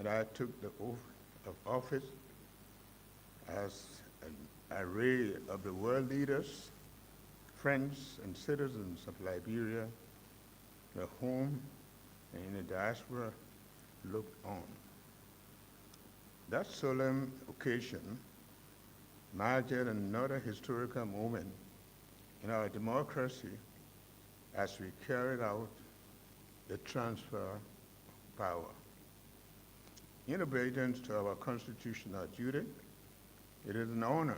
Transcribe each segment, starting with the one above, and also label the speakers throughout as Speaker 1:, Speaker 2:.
Speaker 1: and I took the oath of office as an array of the world leaders, friends, and citizens of Liberia, the home and in the diaspora, looked on. That solemn occasion marked another historical moment in our democracy as we carried out the transfer of power. In obedience to our constitutional duty, it is an honor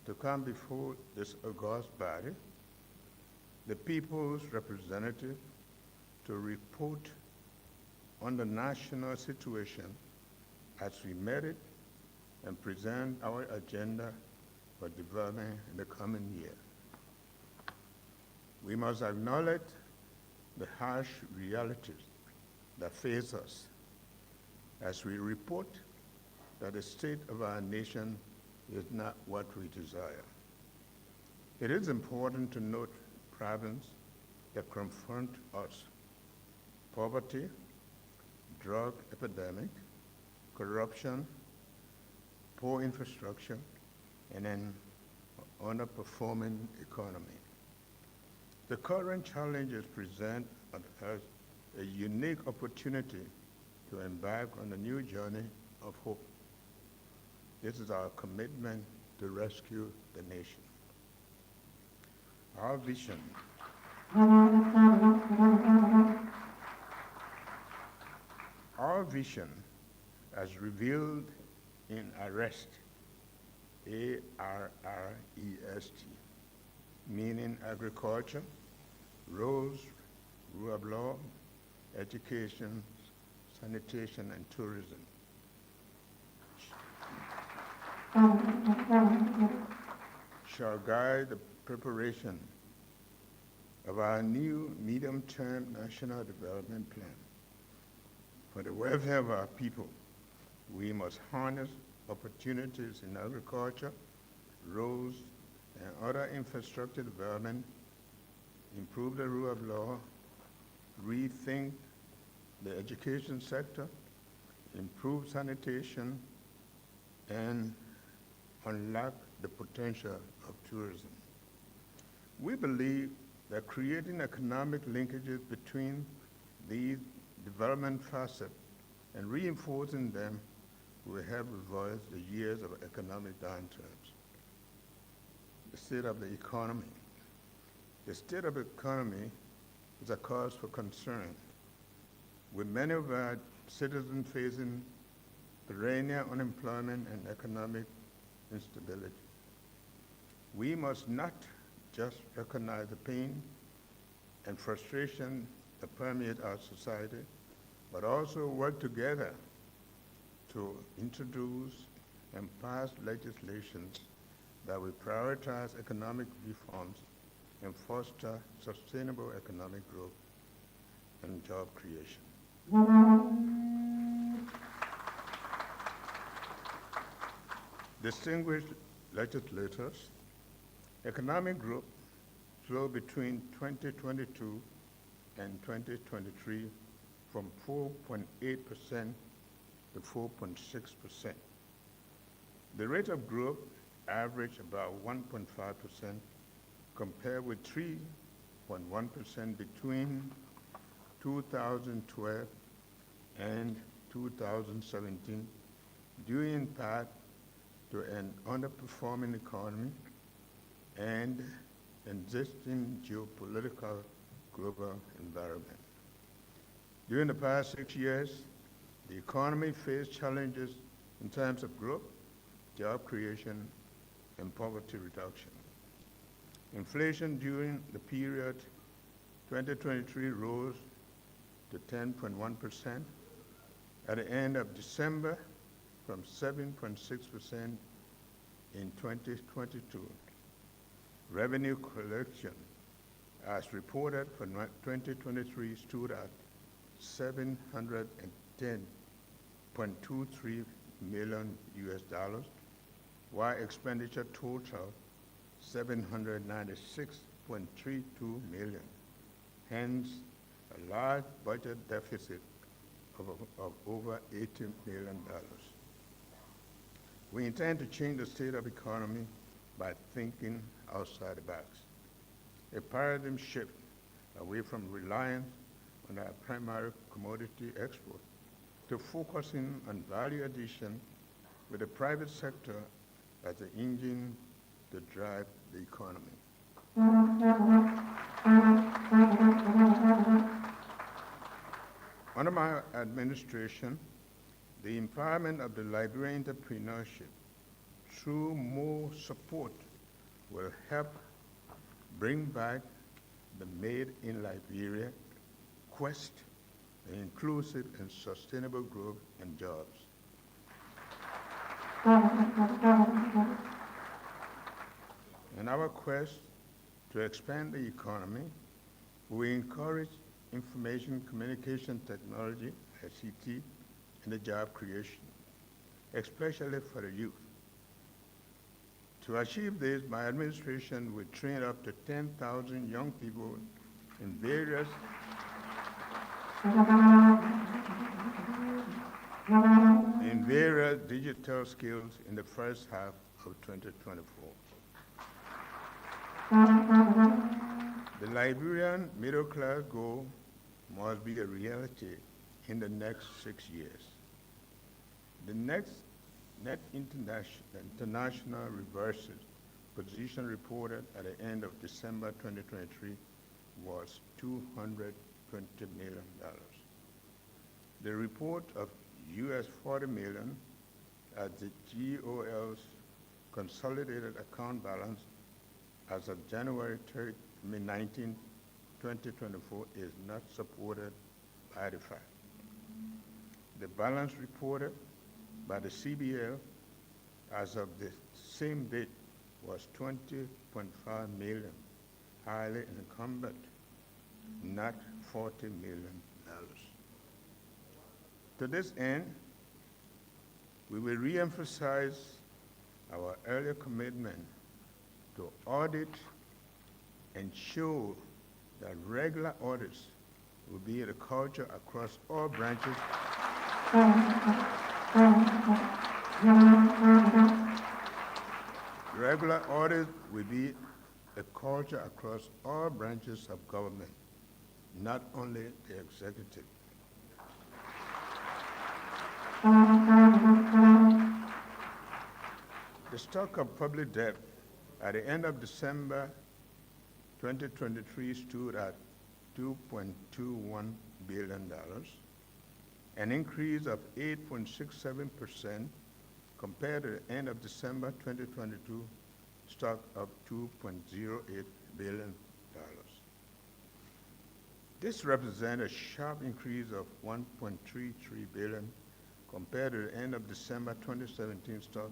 Speaker 1: to come before this august body, the people's representative, to report on the national situation as we met it and present our agenda for development in the coming year. We must acknowledge the harsh realities that face us as we report that the state of our nation is not what we desire. It is important to note problems that confront us: poverty, drug epidemic, corruption, poor infrastructure, and an underperforming economy. The current challenges present us a unique opportunity to embark on a new journey of hope. This is our commitment to rescue the nation. Our vision as revealed in Arrest, A-R-R-E-S-T, meaning agriculture, roads, rule of law, education, sanitation, and tourism, shall guide the preparation of our new medium-term national development plan. For the welfare of our people, we must harness opportunities in agriculture, roads, and other infrastructure development, improve the rule of law, rethink the education sector, improve sanitation, and unlock the potential of tourism. We believe that creating economic linkages between these development facets and reinforcing them will help reverse the years of economic downturns. The state of the economy. The state of the economy is a cause for concern, with many of our citizens facing perennial unemployment and economic instability. We must not just recognize the pain and frustration that permeate our society, but also work together to introduce and pass legislations that will prioritize economic reforms and foster sustainable economic growth and job creation. Distinguished legislators, economic growth slowed between 2022 and 2023 from 4.8% to 4.6%. The rate of growth averaged about 1.5% compared with 3.1% between 2012 and 2017, due in part to an underperforming economy and existing geopolitical global environment. During the past 6 years, the economy faced challenges in terms of growth, job creation, and poverty reduction. Inflation during the period 2023 rose to 10.1% at the end of December from 7.6% in 2022. Revenue collection, as reported for 2023, stood at $710.23 million US, while expenditure totaled $796.32 million. Hence, a large budget deficit of over $80 million. We intend to change the state of economy by thinking outside the box. A paradigm shift away from reliance on our primary commodity export to focusing on value addition with the private sector as the engine to drive the economy. Under my administration, the empowerment of the Liberian entrepreneurship through more support will help bring back the Made in Liberia quest for inclusive and sustainable growth and jobs. In our quest to expand the economy, we encourage information communication technology, ICT, and the job creation, especially for the youth. To achieve this, my administration will train up to 10,000 young people in various digital skills in the first half of 2024. The Liberian middle class goal must be a reality in the next 6 years. The next net international reverses position reported at the end of December 2023 was $220 million. The report of US $40 million at the GOL's consolidated account balance as of January 19, 2024 is not supported by the fact. The balance reported by the CBL as of the same date was $20.5 million, highly encumbered, not $40 million. To this end, we will re-emphasize our earlier commitment to audit and show that regular audits will be the culture across all branches regular audit will be a culture across all branches of government, not only the executive. The stock of public debt at the end of December 2023 stood at $2.21 billion, an increase of 8.67% compared to the end of December 2022 stock of $2.08 billion. This represents a sharp increase of $1.33 billion compared to the end of December 2017 stock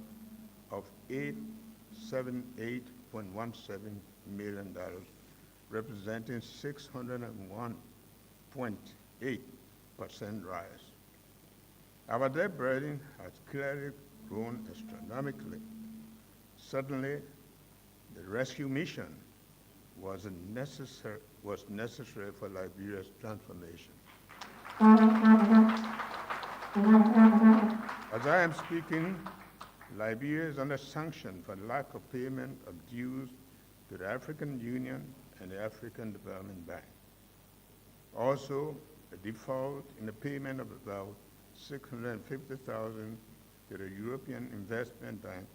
Speaker 1: of $878.17 million, representing 601.8% rise. Our debt burden has clearly grown astronomically. Suddenly, the rescue mission was necessary for Liberia's transformation. As I am speaking, Liberia is under sanction for lack of payment of dues to the African Union and the African Development Bank. Also, a default in the payment of about $650,000 to the European Investment Bank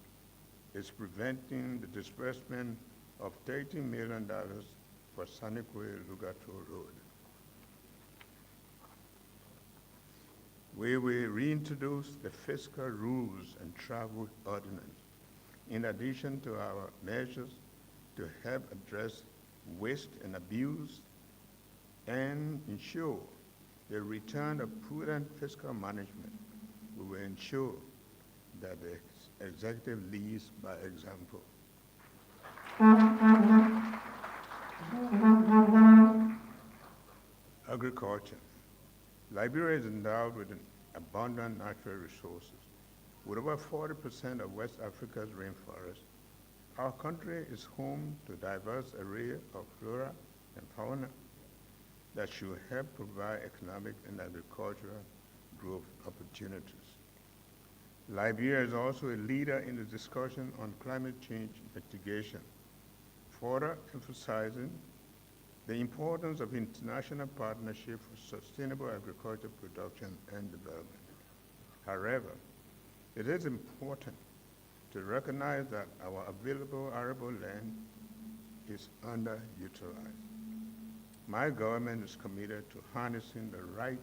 Speaker 1: is preventing the disbursement of $30 million for Sanekwe-Lugato Road. We will reintroduce the fiscal rules and travel ordinance, in addition to our measures to help address waste and abuse and ensure the return of prudent fiscal management. We will ensure that the executive leads by example. Agriculture. Liberia is endowed with abundant natural resources. With over 40% of West Africa's rainforest, our country is home to a diverse array of flora and fauna that should help provide economic and agricultural growth opportunities. Liberia is also a leader in the discussion on climate change mitigation, further emphasizing the importance of international partnership for sustainable agricultural production and development. However, it is important to recognize that our available arable land is underutilized. My government is committed to harnessing the right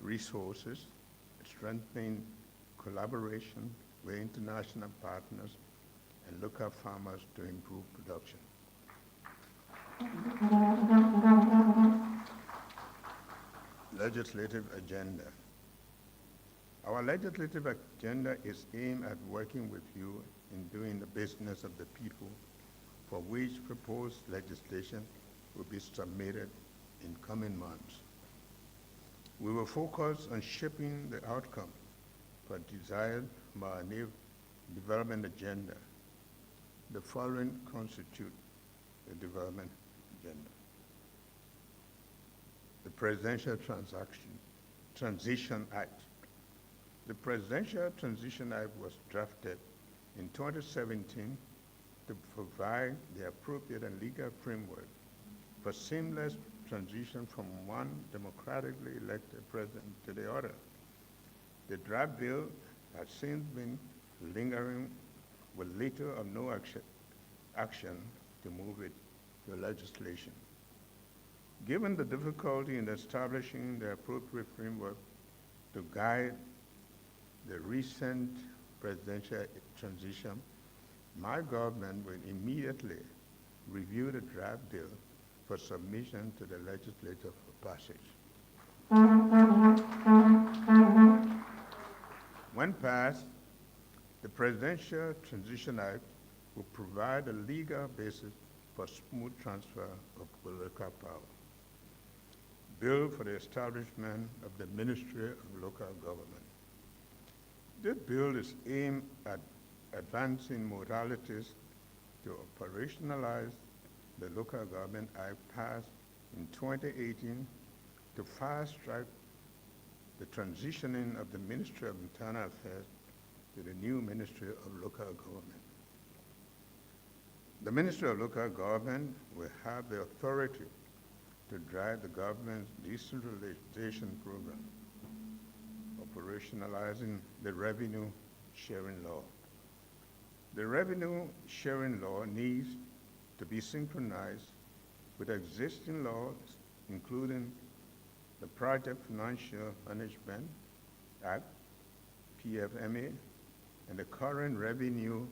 Speaker 1: resources, strengthening collaboration with international partners and local farmers to improve production. Legislative agenda. Our legislative agenda is aimed at working with you in doing the business of the people, for which proposed legislation will be submitted in coming months. We will focus on shaping the outcome for desired by our new development agenda. The following constitute the development agenda. The Presidential Transition Act. The Presidential Transition Act was drafted in 2017 to provide the appropriate and legal framework for seamless transition from one democratically elected president to the other. The draft bill has since been lingering with little or no action to move it to legislation. Given the difficulty in establishing the appropriate framework to guide the recent presidential transition, my government will immediately review the draft bill for submission to the legislature for passage. When passed, the Presidential Transition Act will provide a legal basis for smooth transfer of political power. Bill for the establishment of the Ministry of Local Government. This bill is aimed at advancing modalities to operationalize the Local Government Act passed in 2018 to fast-track the transitioning of the Ministry of Internal Affairs to the new Ministry of Local Government. The Ministry of Local Government will have the authority to drive the government's decentralization program, operationalizing the revenue sharing law. The revenue sharing law needs to be synchronized with existing laws, including the Project Financial Management Act, PFMA, and the current Revenue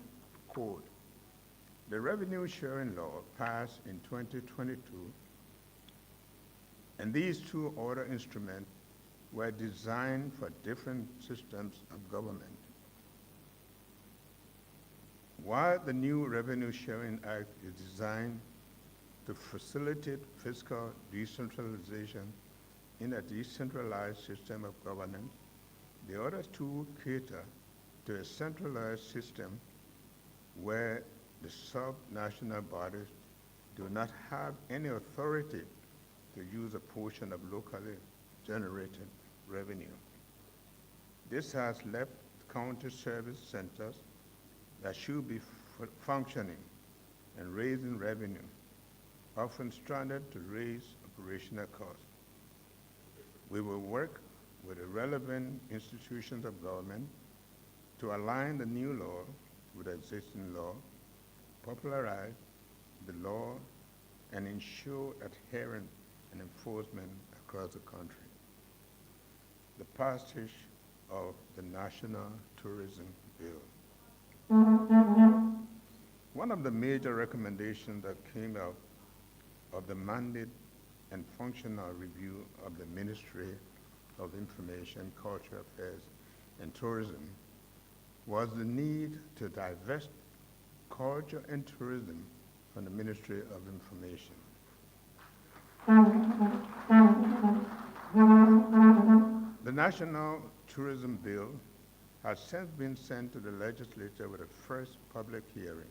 Speaker 1: Code. The revenue sharing law passed in 2022, and these two other instruments were designed for different systems of government. While the new Revenue Sharing Act is designed to facilitate fiscal decentralization in a decentralized system of governance, the other two cater to a centralized system where the sub-national bodies do not have any authority to use a portion of locally generated revenue. This has left county service centers that should be functioning and raising revenue, often stranded to raise operational costs. We will work with the relevant institutions of government to align the new law with existing law, popularize the law, and ensure adherence and enforcement across the country. The passage of the National Tourism Bill. One of the major recommendations that came out of the mandate and functional review of the Ministry of Information, Cultural Affairs, and Tourism was the need to divest culture and tourism from the Ministry of Information. The National Tourism Bill has since been sent to the legislature with a first public hearing.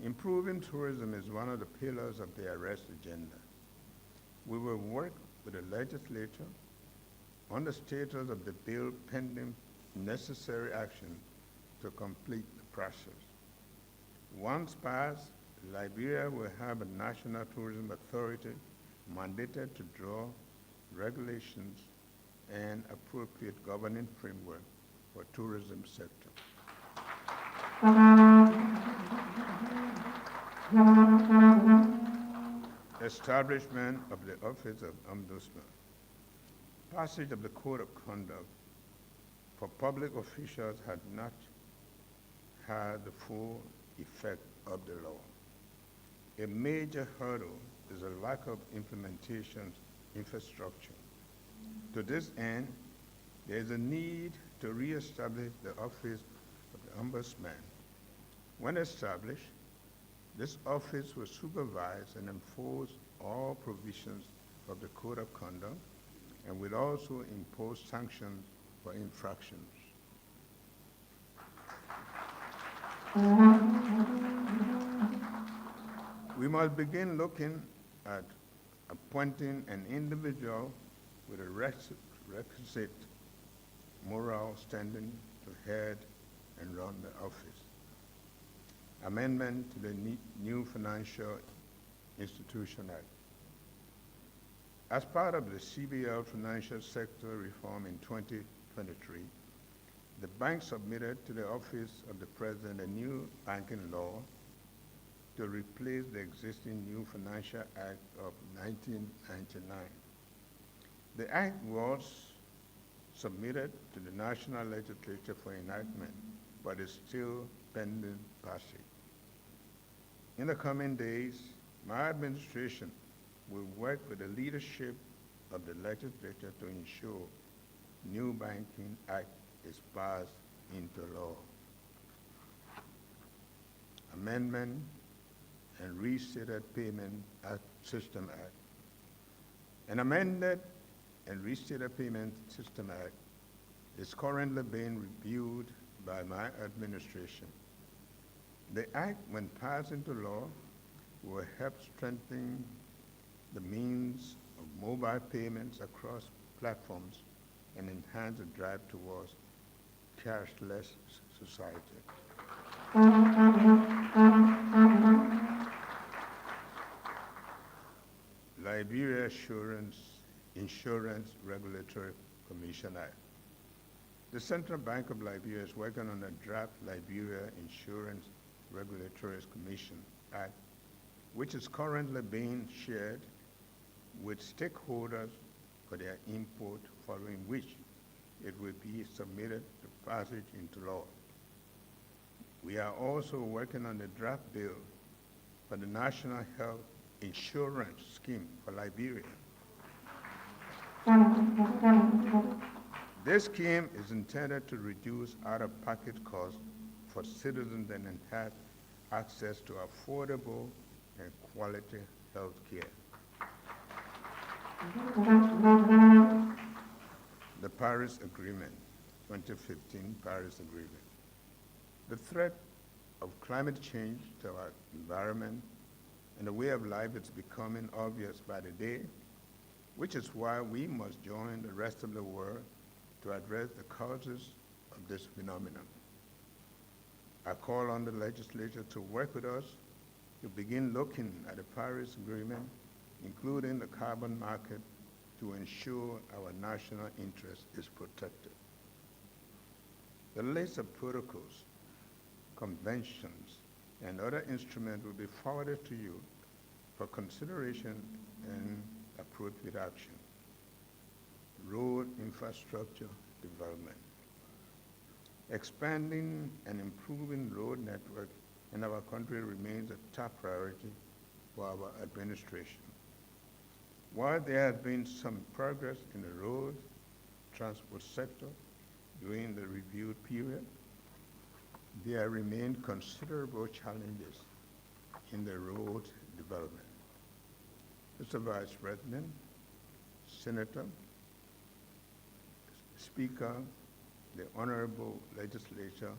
Speaker 1: Improving tourism is one of the pillars of the arrest agenda. We will work with the legislature on the status of the bill pending necessary action to complete the process. Once passed, Liberia will have a national tourism authority mandated to draw regulations and appropriate governing framework for tourism sector. Establishment of the Office of Ombudsman. Passage of the Code of Conduct for public officials had not had the full effect of the law. A major hurdle is a lack of implementation infrastructure. To this end, there is a need to reestablish the Office of the Ombudsman. When established, this office will supervise and enforce all provisions of the Code of Conduct and will also impose sanctions for infractions. We must begin looking at appointing an individual with a requisite moral standing to head and run the office. Amendment to the New Financial Institution Act. As part of the CBL financial sector reform in 2023, the bank submitted to the Office of the President a new banking law to replace the existing New Financial Act of 1999. The act was submitted to the National Legislature for enactment, but is still pending passage. In the coming days, my administration will work with the leadership of the legislature to ensure new Banking Act is passed into law. Amendment and Restated Payment System Act. An amended and Restated Payment System Act is currently being reviewed by my administration. The act, when passed into law, will help strengthen the means of mobile payments across platforms and enhance the drive towards cashless society. Liberia Insurance Regulatory Commission Act. The Central Bank of Liberia is working on a draft Liberia Insurance Regulatory Commission Act, which is currently being shared with stakeholders for their input, following which it will be submitted to passage into law. We are also working on the draft bill for the National Health Insurance Scheme for Liberia. This scheme is intended to reduce out-of-pocket costs for citizens and enhance access to affordable and quality health care. The Paris Agreement, 2015 Paris Agreement. The threat of climate change to our environment and the way of life is becoming obvious by the day, which is why we must join the rest of the world to address the causes of this phenomenon. I call on the legislature to work with us to begin looking at the Paris Agreement, including the carbon market, to ensure our national interest is protected. The list of protocols, conventions, and other instruments will be forwarded to you for consideration and appropriate action. Road infrastructure development. Expanding and improving road network in our country remains a top priority for our administration. While there has been some progress in the road transport sector during the review period, there remain considerable challenges in the road development. Mr. Vice President, Senator, Speaker, the Honorable Legislature,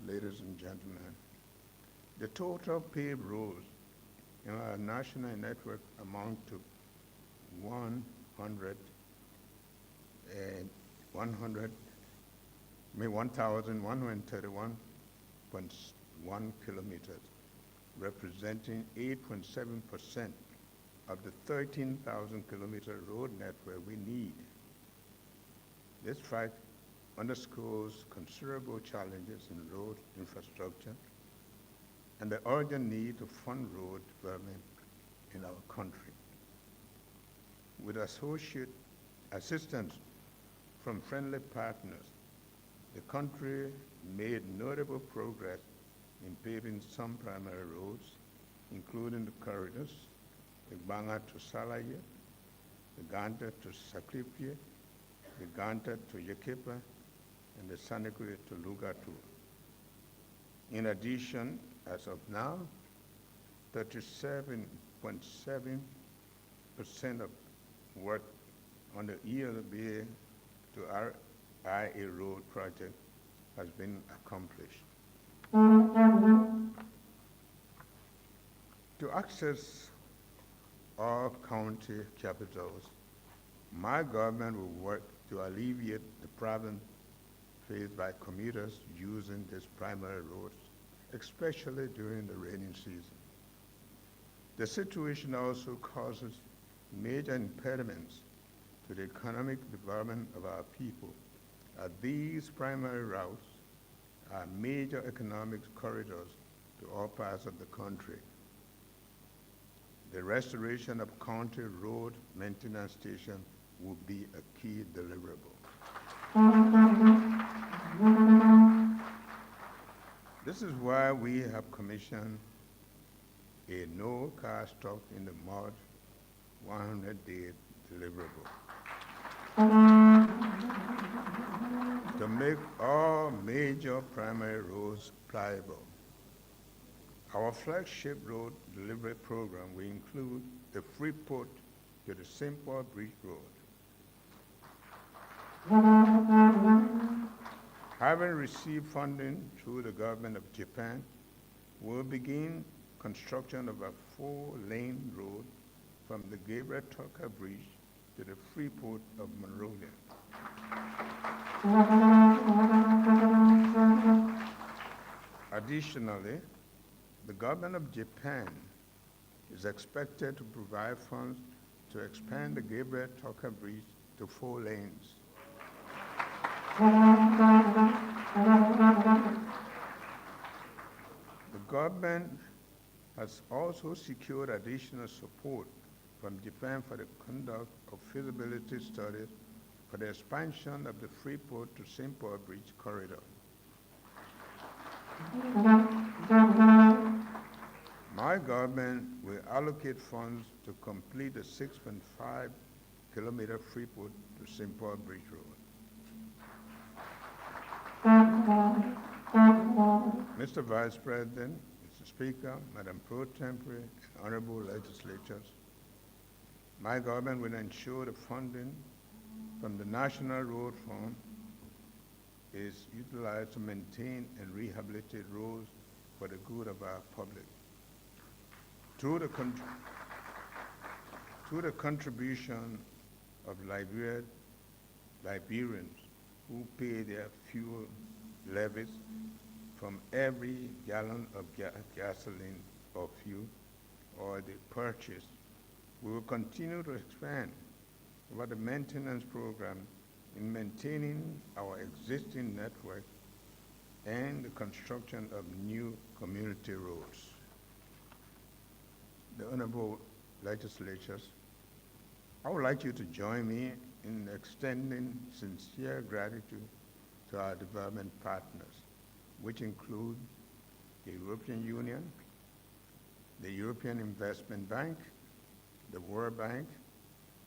Speaker 1: ladies and gentlemen, the total paved roads in our national network amount to 1,131.1 kilometers, representing 8.7% of the 13,000 kilometer road network we need. This fact underscores considerable challenges in road infrastructure and the urgent need to fund road development in our country. With associate assistance from friendly partners, the country made notable progress in paving some primary roads, including the corridors, the Banga to Salaya, the Ganta to Saklipye, the Ganta to Yekepa, and the Sanekwe to Lugatu. In addition, as of now, 37.7% of work on the ELBA to RIA road project has been accomplished. To access all county capitals, my government will work to alleviate the problem faced by commuters using these primary roads, especially during the rainy season. The situation also causes major impediments to the economic development of our people, as these primary routes are major economic corridors to all parts of the country. The restoration of county road maintenance stations will be a key deliverable. This is why we have commissioned a no car stuck in the mud 100-day deliverable to make all major primary roads pliable. Our flagship road delivery program will include the Freeport to the St. Paul Bridge Road. Having received funding through the government of Japan, we'll begin construction of a 4-lane road from the Gabriel Tucker Bridge to the Freeport of Monrovia. Additionally, the government of Japan is expected to provide funds to expand the Gabriel Tucker Bridge to 4 lanes. The government has also secured additional support from Japan for the conduct of feasibility studies for the expansion of the Freeport to St. Paul Bridge corridor. My government will allocate funds to complete the 6.5 kilometer Freeport to St. Paul Bridge Road. Mr. Vice President, Mr. Speaker, Madam Pro Tempore, and honorable legislators, my government will ensure the funding from the National Road Fund is utilized to maintain and rehabilitate roads for the good of our public. Through the contribution of Liberians who pay their fuel levies from every gallon of gasoline or fuel or they purchase, we will continue to expand over the maintenance program in maintaining our existing network and the construction of new community roads. The honorable legislators, I would like you to join me in extending sincere gratitude to our development partners, which include the European Union, the European Investment Bank, the World Bank,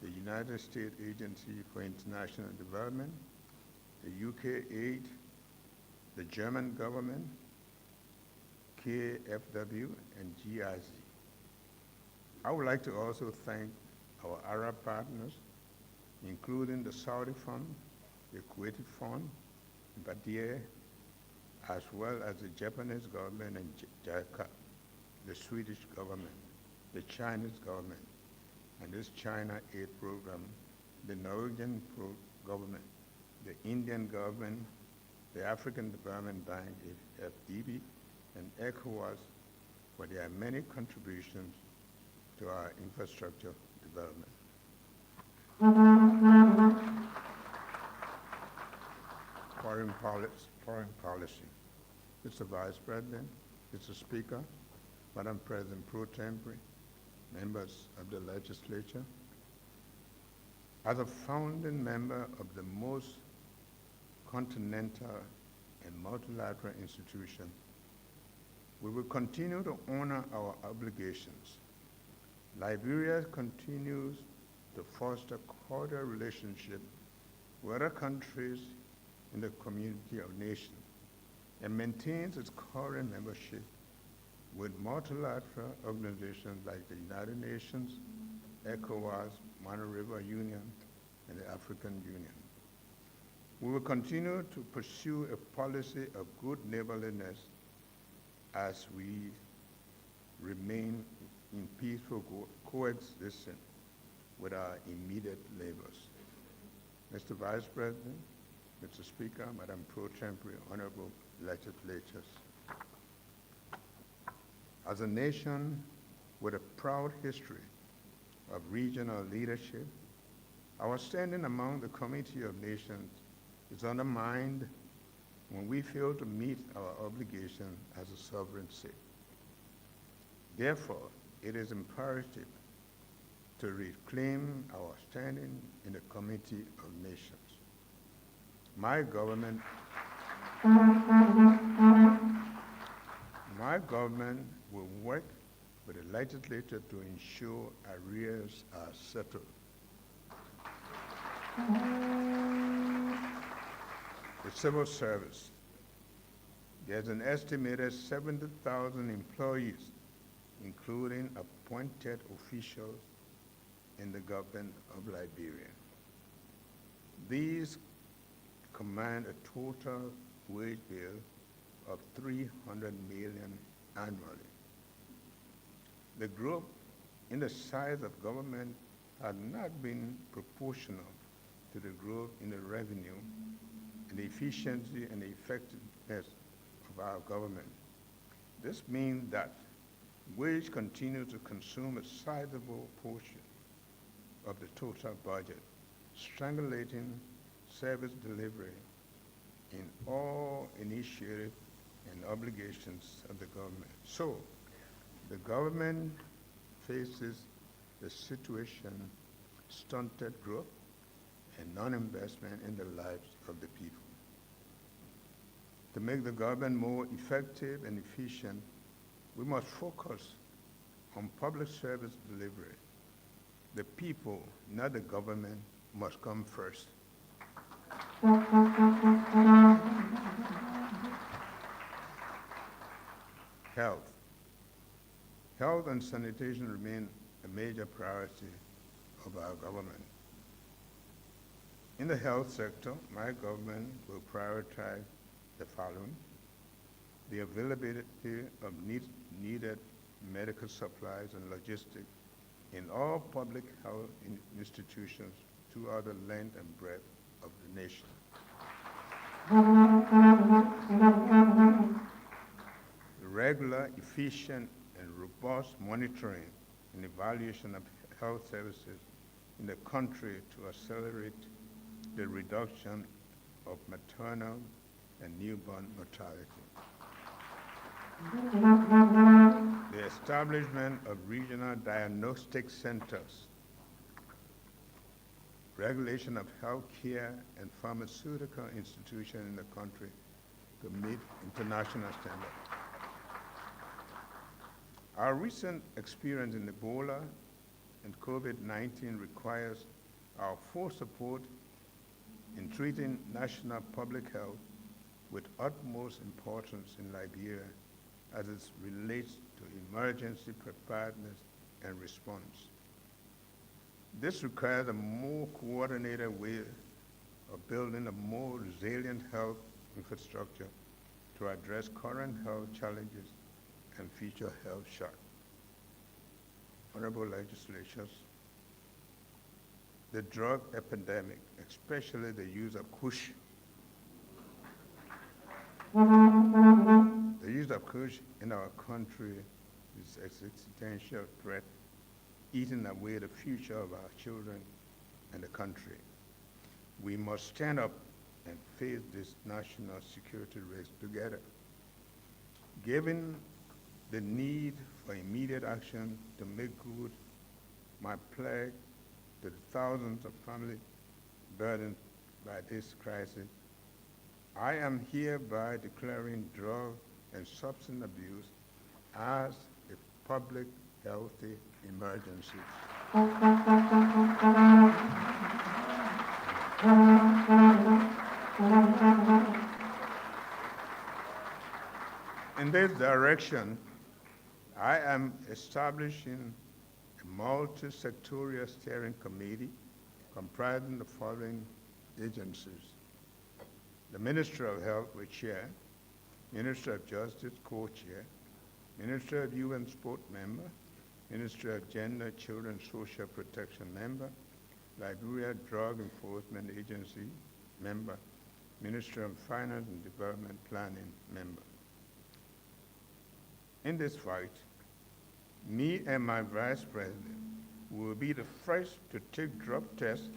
Speaker 1: the United States Agency for International Development, the UK Aid, the German government, KFW, and GIZ. I would like to also thank our Arab partners, including the Saudi Fund, the Kuwaiti Fund, Badia, as well as the Japanese government and JICA, the Swedish government, the Chinese government, and this China Aid program, the Norwegian government, the Indian government, the African Development Bank, FDB, and ECOWAS for their many contributions to our infrastructure development. Foreign policy. Mr. Vice President, Mr. Speaker, Madam President Pro Tempore, members of the legislature, as a founding member of the most continental and multilateral institution, we will continue to honor our obligations. Liberia continues to foster cordial relationships with other countries in the community of nations and maintains its current membership with multilateral organizations like the United Nations, ECOWAS, Mono River Union, and the African Union. We will continue to pursue a policy of good neighborliness as we remain in peaceful coexistence with our immediate neighbors. Mr. Vice President, Mr. Speaker, Madam Pro Tempore, honorable legislators. As a nation with a proud history of regional leadership, our standing among the Community of Nations is undermined when we fail to meet our obligation as a sovereign state. Therefore, it is imperative to reclaim our standing in the Community of Nations. My government will work with the legislature to ensure arrears are settled. The civil service. There's an estimated 70,000 employees, including appointed officials in the government of Liberia. These command a total wage bill of $300 million annually. The growth in the size of government has not been proportional to the growth in the revenue and the efficiency and the effectiveness of our government. This means that wage continues to consume a sizable portion of the total budget, strangulating service delivery in all initiatives and obligations of the government. So, the government faces the situation stunted growth and non-investment in the lives of the people. To make the government more effective and efficient, we must focus on public service delivery. The people, not the government, must come first. Health. Health and sanitation remain a major priority of our government. In the health sector, my government will prioritize the following: the availability of needed medical supplies and logistics in all public health institutions throughout the length and breadth of the nation. The regular, efficient, and robust monitoring and evaluation of health services in the country to accelerate the reduction of maternal and newborn mortality. The establishment of regional diagnostic centers, regulation of healthcare and pharmaceutical institutions in the country to meet international standards. Our recent experience in Ebola and COVID-19 requires our full support in treating national public health with utmost importance in Liberia as it relates to emergency preparedness and response. This requires a more coordinated way of building a more resilient health infrastructure to address current health challenges and future health shocks. Honorable legislators, the drug epidemic, especially the use of kush. The use of kush in our country is an existential threat, eating away the future of our children and the country. We must stand up and face this national security risk together. Given the need for immediate action to make good my pledge to the thousands of families burdened by this crisis, I am hereby declaring drug and substance abuse as a public health emergency. In this direction, I am establishing a multi-sectorial steering committee comprising the following agencies: the Ministry of Health, with chair, Ministry of Justice, co-chair, Ministry of Youth and Sport, member, Ministry of Gender, Children, Social Protection, member, Liberia Drug Enforcement Agency, member, Ministry of Finance and Development Planning, member. In this fight, me and my Vice President will be the first to take drug tests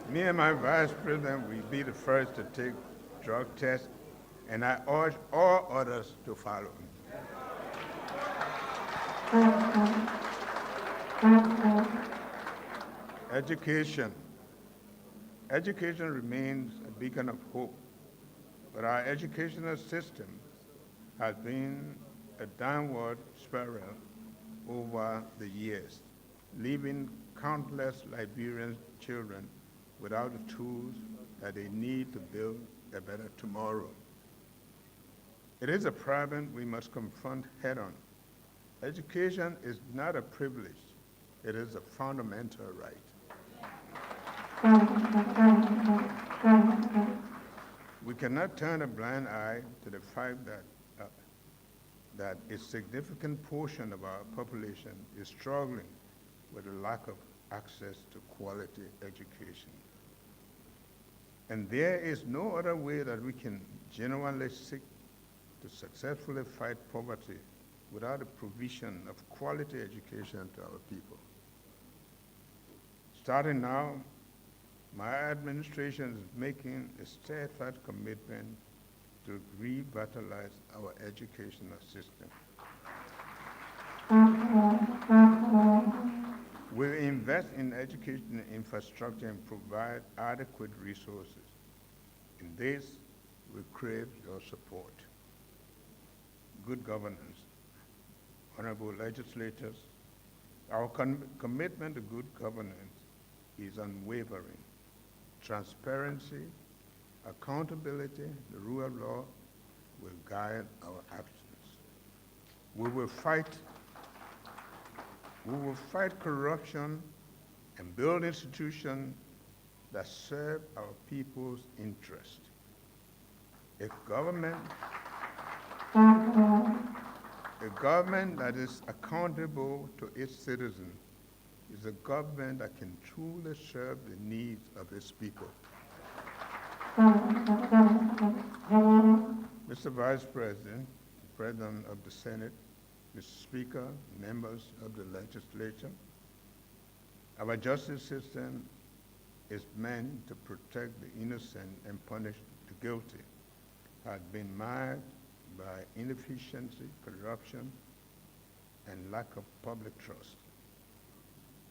Speaker 1: Me and my Vice President will be the first to take drug tests, and I urge all others to follow. Education. Education remains a beacon of hope, but our educational system has been a downward spiral over the years, leaving countless Liberian children without the tools that they need to build a better tomorrow. It is a problem we must confront head-on. Education is not a privilege, it is a fundamental right. We cannot turn a blind eye to the fact that a significant portion of our population is struggling with a lack of access to quality education. And there is no other way that we can genuinely seek to successfully fight poverty without the provision of quality education to our people. Starting now, my administration is making a steadfast commitment to revitalize our educational system. We'll invest in education infrastructure and provide adequate resources. In this, we crave your support. Good governance. Honorable legislators, our commitment to good governance is unwavering. Transparency, accountability, the rule of law will guide our actions. We will fight corruption and build institutions that serve our people's interest. A government that is accountable to its citizens is a government that can truly serve the needs of its people. Mr. Vice President, President of the Senate, Mr. Speaker, members of the legislature, our justice system is meant to protect the innocent and punish the guilty, has been marred by inefficiency, corruption, and lack of public trust.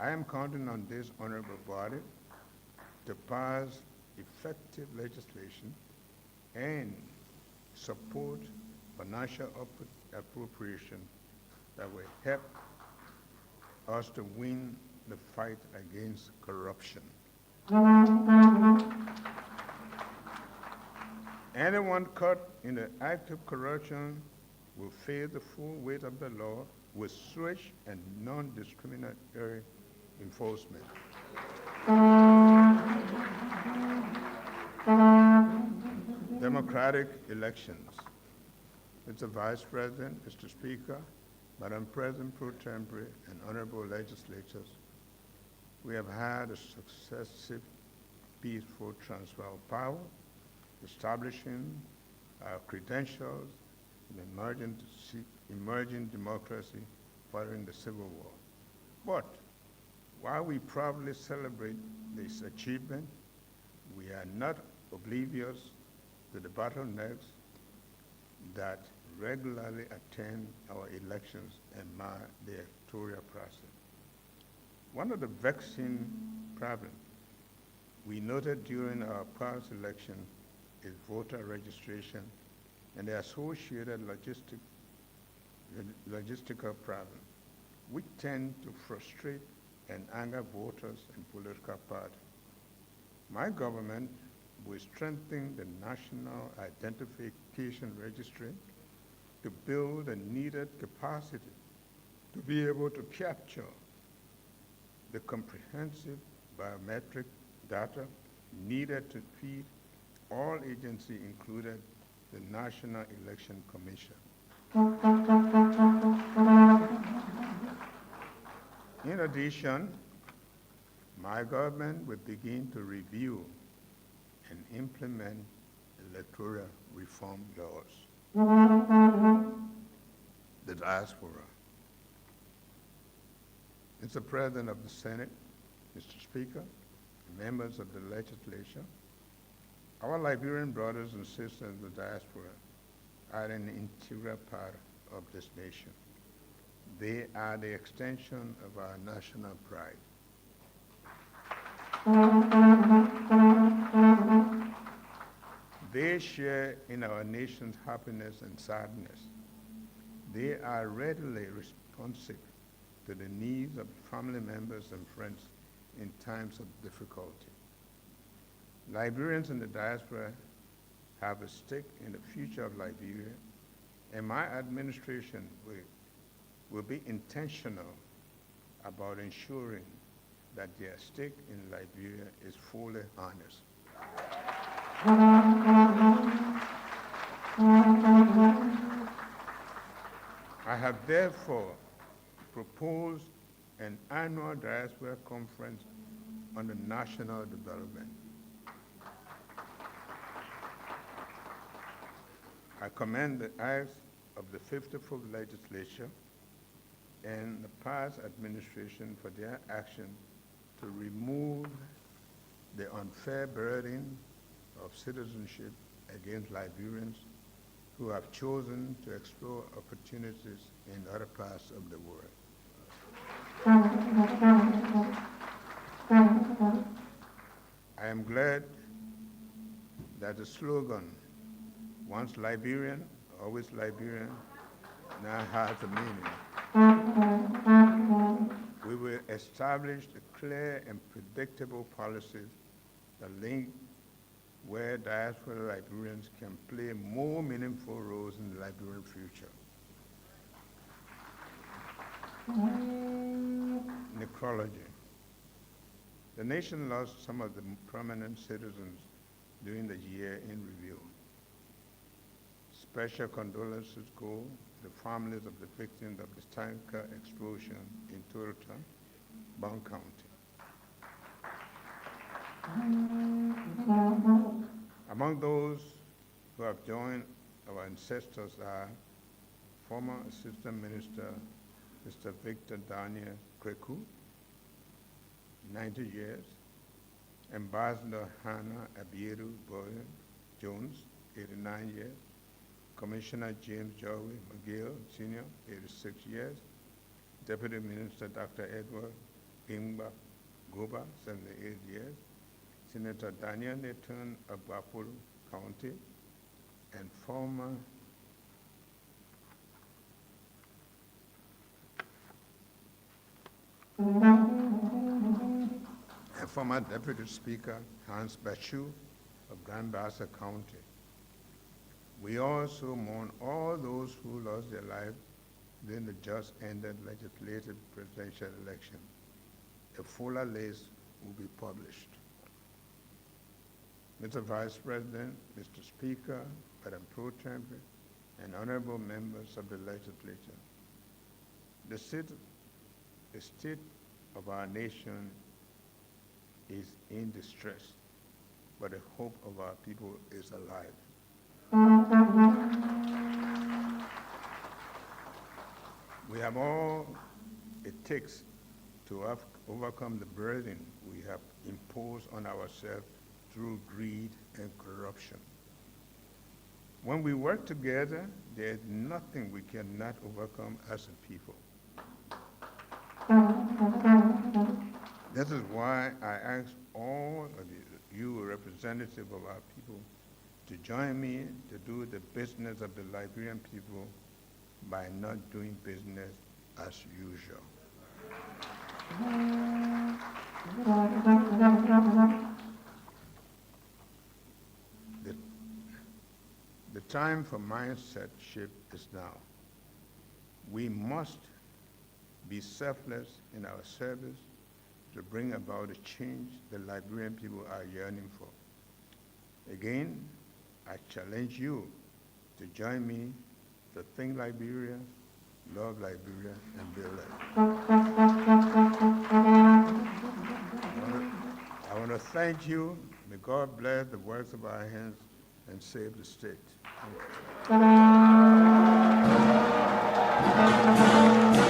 Speaker 1: I am counting on this honorable body to pass effective legislation and support financial appropriation that will help us to win the fight against corruption. Anyone caught in the act of corruption will face the full weight of the law with swift and non-discriminatory enforcement. Democratic elections. Mr. Vice President, Mr. Speaker, Madam President Pro Tempore, and honorable legislators, we have had a successive peaceful transfer of power, establishing our credentials in emerging democracy following the Civil War. But while we proudly celebrate this achievement, we are not oblivious to the bottlenecks that regularly attend our elections and mar the electoral process. One of the vexing problems we noted during our past election is voter registration and the associated logistical problems, which tend to frustrate and anger voters and political parties. My government will strengthen the National Identification Registry to build the needed capacity to be able to capture the comprehensive biometric data needed to feed all agencies, including the National Election Commission. In addition, my government will begin to review and implement electoral reform laws. The diaspora. Mr. President of the Senate, Mr. Speaker, members of the legislature, our Liberian brothers and sisters in the diaspora are an integral part of this nation. They are the extension of our national pride. They share in our nation's happiness and sadness. They are readily responsive to the needs of family members and friends in times of difficulty. Liberians in the diaspora have a stake in the future of Liberia, and my administration will be intentional about ensuring that their stake in Liberia is fully honest. I have therefore proposed an annual diaspora conference on the national development. I commend the acts of the 54th legislature and the past administration for their action to remove the unfair burden of citizenship against Liberians who have chosen to explore opportunities in other parts of the world. I am glad that the slogan, "Once Liberian, always Liberian," now has a meaning. We will establish a clear and predictable policies that link where diaspora Liberians can play more meaningful roles in the Liberian future. Necrology. The nation lost some of the prominent citizens during the year in review. Special condolences go to the families of the victims of the tanker explosion in Toronto, Bond County. Among those who have joined our ancestors are former Assistant Minister Mr. Victor Daniel Kweku, 90 years, Ambassador Hannah Abiedu Boyle Jones, 89 years, Commissioner James Joey McGill, Sr., 86 years, Deputy Minister Dr. Edward Gimba Goba, 78 years, Senator Daniel Nathan of Bapolo County, and former and former Deputy Speaker Hans Bachu of Grand Bassa County. We also mourn all those who lost their lives during the just ended legislative presidential election. A fuller list will be published. Mr. Vice President, Mr. Speaker, Madam Pro Tempore, and honorable members of the legislature, the state of our nation is in distress, but the hope of our people is alive. We have all it takes to overcome the burden we have imposed on ourselves through greed and corruption. When we work together, there is nothing we cannot overcome as a people. This is why I ask all of you representatives of our people to join me to do the business of the Liberian people by not doing business as usual. The time for mindset shift is now. We must be selfless in our service to bring about the change the Liberian people are yearning for. Again, I challenge you to join me to think Liberia, love Liberia, and build life. I want to thank you. May God bless the works of our hands and save the state. Thank you.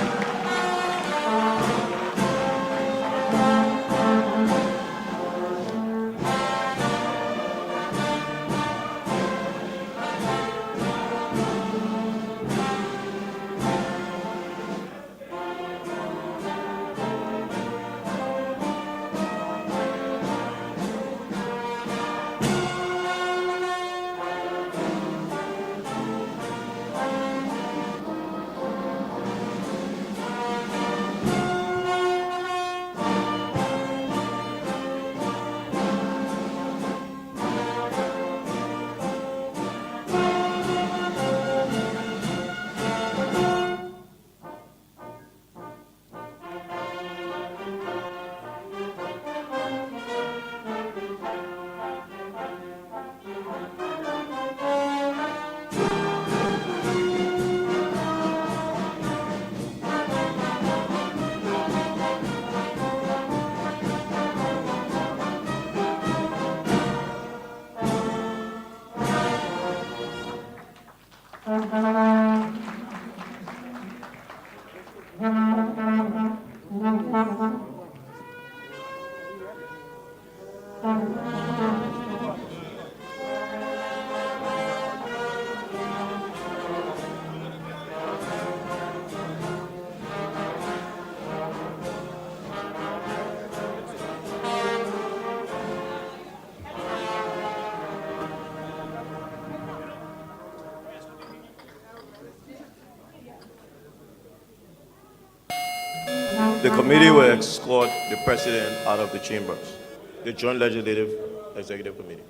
Speaker 2: The committee will escort the president out of the chambers. The Joint Legislative Executive Committee.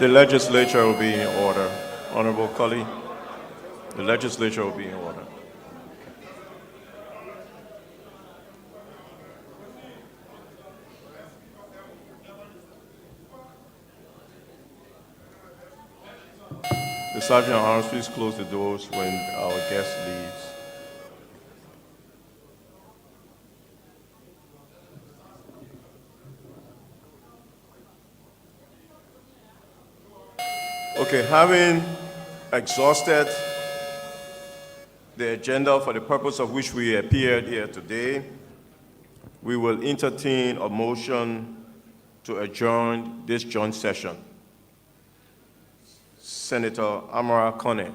Speaker 2: The legislature will be in order. Honorable colleague, the legislature will be in order. The Sergeant at Arms, please close the doors when our guest leaves. Okay, having exhausted the agenda for the purpose of which we appeared here today, we will entertain a motion to adjourn this joint session. Senator Amara Kone.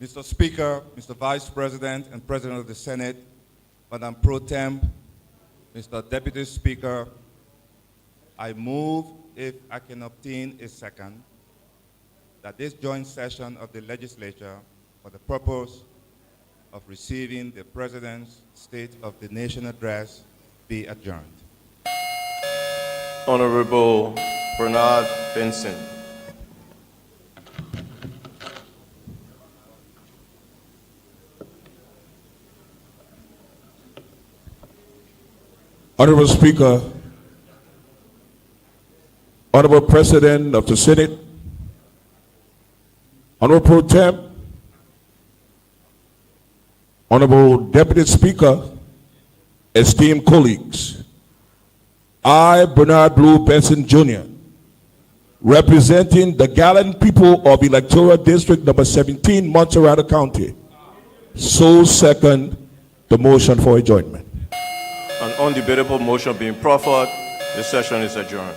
Speaker 3: Mr. Speaker, Mr. Vice President and President of the Senate, Madam Pro Tem, Mr. Deputy Speaker, I move, if I can obtain a second, that this joint session of the legislature for the purpose of receiving the President's State of the Nation address be adjourned.
Speaker 2: Honorable Bernard Benson.
Speaker 4: Honorable Speaker, Honorable President of the Senate, Honorable Pro Tem, Honorable Deputy Speaker, esteemed colleagues, I, Bernard Blue Benson Jr., representing the gallant people of Electoral District number 17, Montserrat County, so second the motion for adjournment.
Speaker 2: An undebatable motion being proffered, the session is adjourned.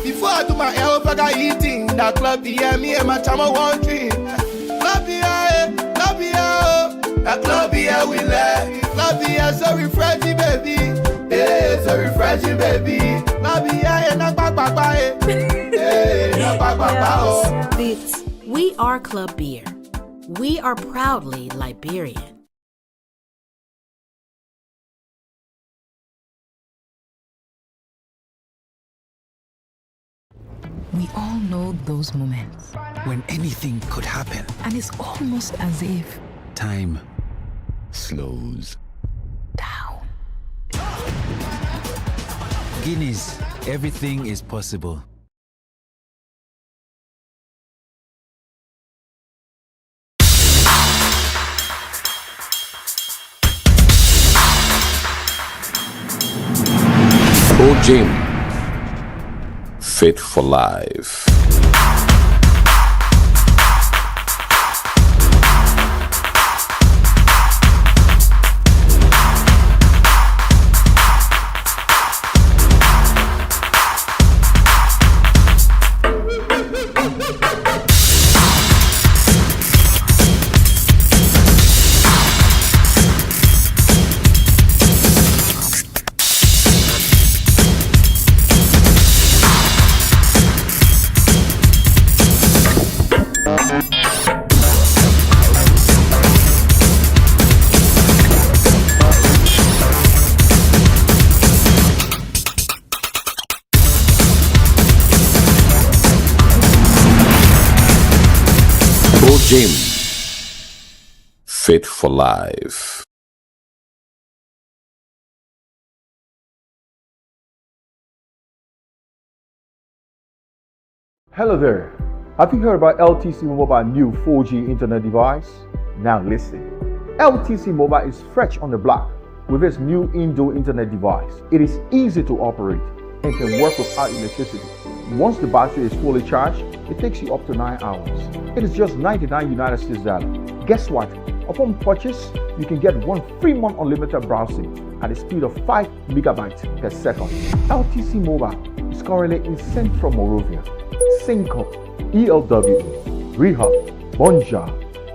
Speaker 5: Before I do my help, I got eating. That club here, me and my chama one drink. That club here we let. Club here so refreshing, baby. Hey, so refreshing, baby. Club here and
Speaker 6: Beats. We are Club Beer. We are proudly Liberian.
Speaker 7: We all know those moments
Speaker 8: when anything could happen,
Speaker 7: and it's almost as if
Speaker 8: time slows
Speaker 7: down.
Speaker 8: Guinness, everything is possible.
Speaker 9: Pro Gym, fit for life. Gym, fit for life.
Speaker 10: Hello there. Have you heard about LTC Mobile new 4G internet device? Now listen. LTC Mobile is fresh on the block with its new indoor internet device. It is easy to operate and can work without electricity. Once the battery is fully charged, it takes you up to 9 hours. It is just $99 United States dollars. Guess what? Upon purchase, you can get 1 free month unlimited browsing at a speed of 5 megabytes per second. LTC Mobile is currently in Central Monrovia, Cinco, ELW, Rehab, Bonja,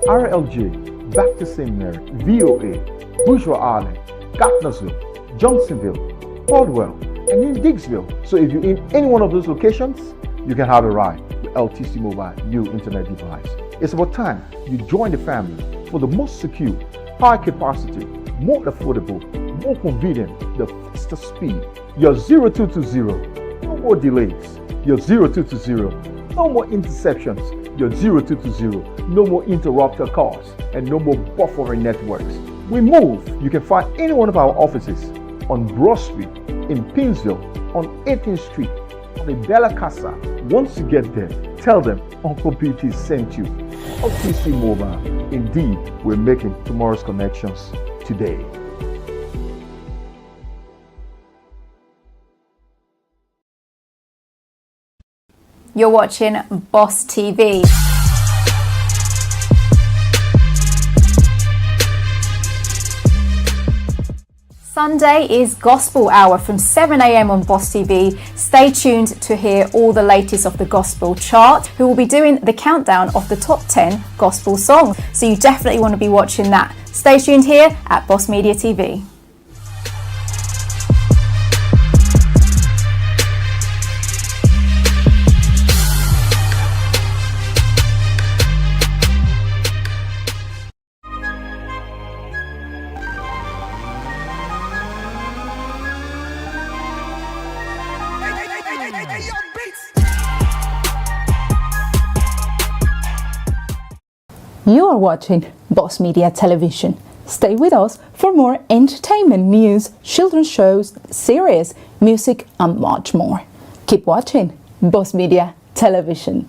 Speaker 10: RLJ, Back to St. Mary, VOA, Bourgeois Island, Gardnersville, Johnsonville, Caldwell, and in Diggsville. So if you're in any one of those locations, you can have a ride with LTC Mobile new internet device. It's about time you join the family for the most secure, high capacity, more affordable, more convenient, the fastest speed. Your 0220, no more delays. Your 0220, no more interceptions. Your 0220, no more interrupter calls and no more buffering networks. We move. You can find any one of our offices on Broad Street, in Pinsville, on 18th Street, on the Bella Casa. Once you get there, tell them Uncle PT sent you. LTC Mobile. Indeed, we're making tomorrow's connections today.
Speaker 11: You're watching Boss TV. Sunday is Gospel Hour from 7 a.m. on Boss TV. Stay tuned to hear all the latest of the Gospel chart, who will be doing the countdown of the top 10 Gospel songs. So you definitely want to be watching that. Stay tuned here at Boss Media TV.
Speaker 12: You are watching Boss Media Television. Stay with us for more entertainment news, children's shows, series, music, and much more. Keep watching Boss Media Television.